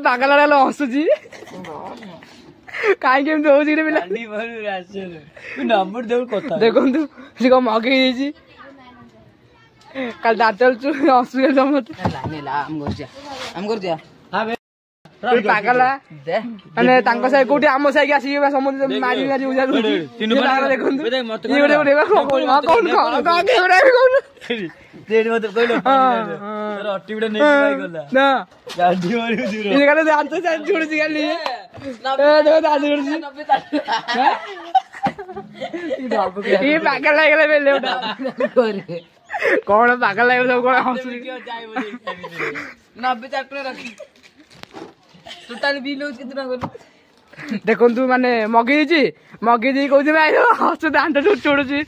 ପାଗଳ ହସୁଛି କାହିଁକି ଏମିତି ହଉଛି ପିଲା ଦେଖନ୍ତୁ ସେ କଣ ମଗେଇ ଦେଇଛି କାଲି ଦାନ୍ତ ହସୁଛି ପାଗଲା ମାନେ ତାଙ୍କ ସାହି କୋଉଠି ଆମ ସାହିକି ଆସିକି ସମସ୍ତେ ମାରି ମାରି ଦେଖନ୍ତୁ ପାଗଲ ହେଇଗଲା ବେଲେ କଣ ପାଗଲ ହେଇଗଲା ସବୁ କଣ ହସୁଛି 90 ରଖି ଦେଖନ୍ତୁ ମାନେ ମଗେଇ ଦେଇ କହୁଛି ହସୁ ଦାନ୍ତ ଚୋଡୁଛି